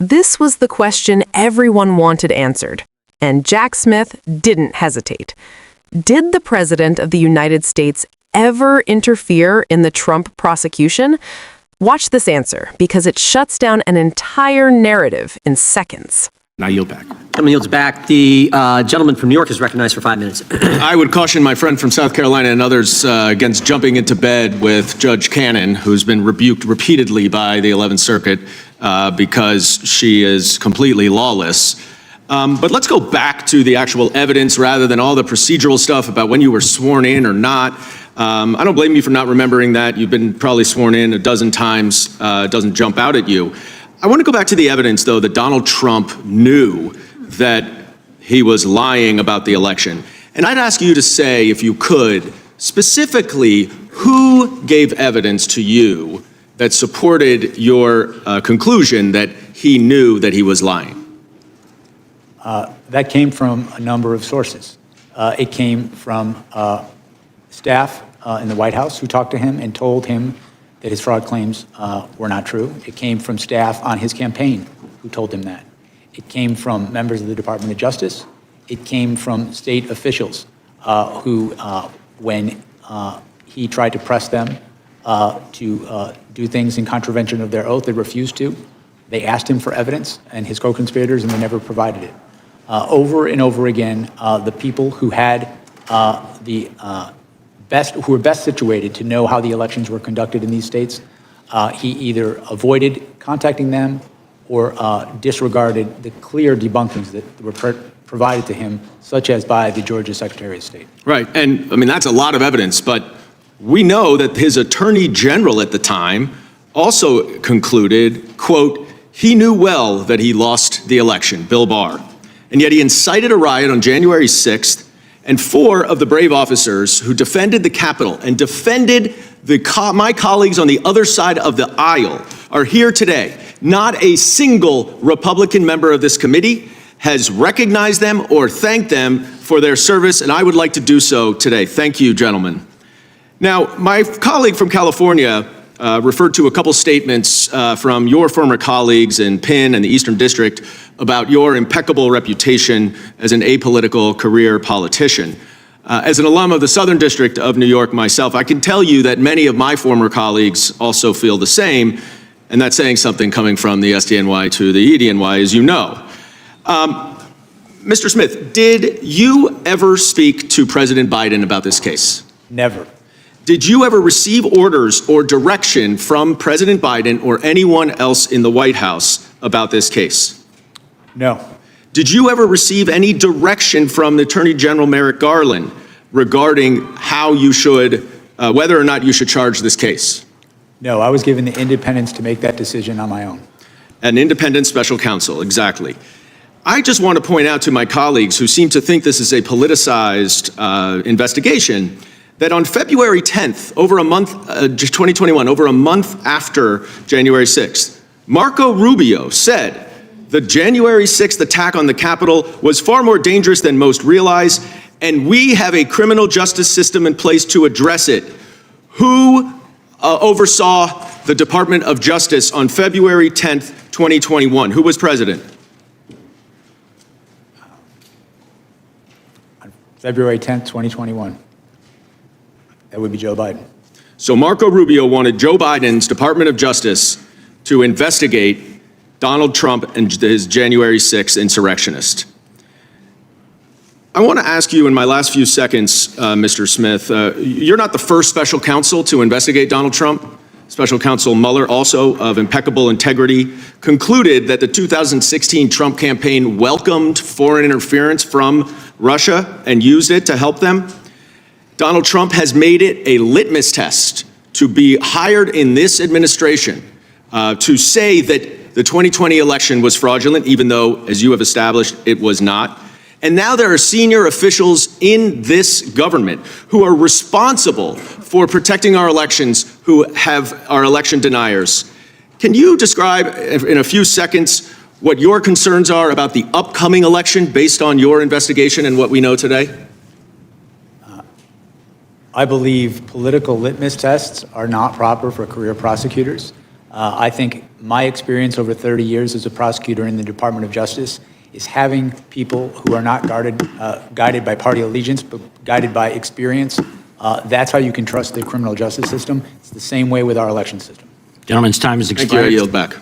This was the question everyone wanted answered, and Jack Smith didn't hesitate. Did the President of the United States ever interfere in the Trump prosecution? Watch this answer, because it shuts down an entire narrative in seconds. I yield back. Gentleman yields back. The gentleman from New York is recognized for 5 minutes. I would caution my friend from South Carolina and others against jumping into bed with Judge Cannon, who's been rebuked repeatedly by the 11th Circuit because she is completely lawless. But let's go back to the actual evidence rather than all the procedural stuff about when you were sworn in or not. I don't blame you for not remembering that. You've been probably sworn in a dozen times. It doesn't jump out at you. I want to go back to the evidence, though, that Donald Trump knew that he was lying about the election. And I'd ask you to say, if you could, specifically, who gave evidence to you that supported your conclusion that he knew that he was lying? That came from a number of sources. It came from staff in the White House who talked to him and told him that his fraud claims were not true. It came from staff on his campaign who told him that. It came from members of the Department of Justice. It came from state officials who, when he tried to press them to do things in contravention of their oath, they refused to. They asked him for evidence and his co-conspirators, and they never provided it. Over and over again, the people who had who were best situated to know how the elections were conducted in these states, he either avoided contacting them or disregarded the clear debunkings that were provided to him, such as by the Georgia Secretary of State. Right, and I mean, that's a lot of evidence, but we know that his Attorney General at the time also concluded, quote, he knew well that he lost the election, Bill Barr, and yet he incited a riot on January 6th, and 4 of the brave officers who defended the Capitol and defended my colleagues on the other side of the aisle are here today. Not a single Republican member of this committee has recognized them or thanked them for their service, and I would like to do so today. Thank you, gentlemen. Now, my colleague from California referred to a couple statements from your former colleagues in Penn and the Eastern District about your impeccable reputation as an apolitical career politician. As an alum of the Southern District of New York myself, I can tell you that many of my former colleagues also feel the same, and that's saying something coming from the SDNY to the EDNY, as you know. Mr. Smith, did you ever speak to President Biden about this case? Never. Did you ever receive orders or direction from President Biden or anyone else in the White House about this case? No. Did you ever receive any direction from the Attorney General Merrick Garland regarding how you should, whether or not you should charge this case? No, I was given the independence to make that decision on my own. An independent special counsel, exactly. I just want to point out to my colleagues who seem to think this is a politicized investigation that on February 10th, over a month, 2021, over a month after January 6th, Marco Rubio said the January 6th attack on the Capitol was far more dangerous than most realize, and we have a criminal justice system in place to address it. Who oversaw the Department of Justice on February 10th, 2021? Who was president? On February 10th, 2021. That would be Joe Biden. So Marco Rubio wanted Joe Biden's Department of Justice to investigate Donald Trump and his January 6th insurrectionist. I want to ask you in my last few seconds, Mr. Smith, you're not the first special counsel to investigate Donald Trump. Special Counsel Mueller, also of impeccable integrity, concluded that the 2016 Trump campaign welcomed foreign interference from Russia and used it to help them. Donald Trump has made it a litmus test to be hired in this administration to say that the 2020 election was fraudulent, even though, as you have established, it was not. And now there are senior officials in this government who are responsible for protecting our elections, who are election deniers. Can you describe in a few seconds what your concerns are about the upcoming election based on your investigation and what we know today? I believe political litmus tests are not proper for career prosecutors. I think my experience over 30 years as a prosecutor in the Department of Justice is having people who are not guided by party allegiance, but guided by experience. That's how you can trust the criminal justice system. It's the same way with our election system. Gentleman's time has Thank you. expired. I yield back.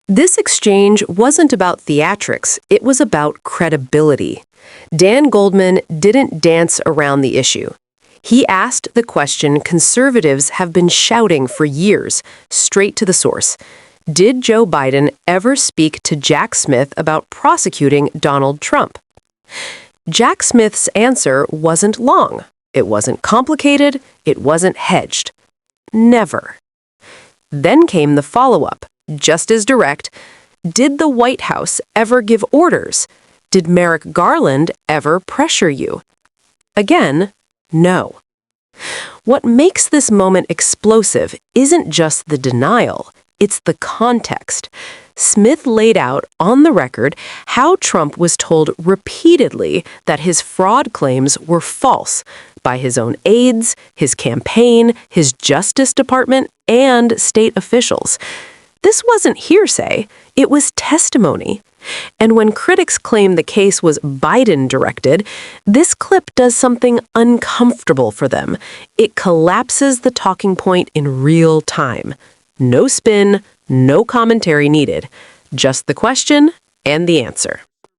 This exchange wasn't about theatrics, it was about credibility. Dan Goldman didn't dance around the issue. He asked the question conservatives have been shouting for years, straight to the source. Did Joe Biden ever speak to Jack Smith about prosecuting Donald Trump? Jack Smith's answer wasn't long. It wasn't complicated. It wasn't hedged. Never. Then came the follow-up, just as direct. Did the White House ever give orders? Did Merrick Garland ever pressure you? Again, no. What makes this moment explosive isn't just the denial, it's the context. Smith laid out on the record how Trump was told repeatedly that his fraud claims were false by his own aides, his campaign, his Justice Department, and state officials. This wasn't hearsay, it was testimony. And when critics claim the case was Biden-directed, this clip does something uncomfortable for them. It collapses the talking point in real time. No spin, no commentary needed. Just the question and the answer.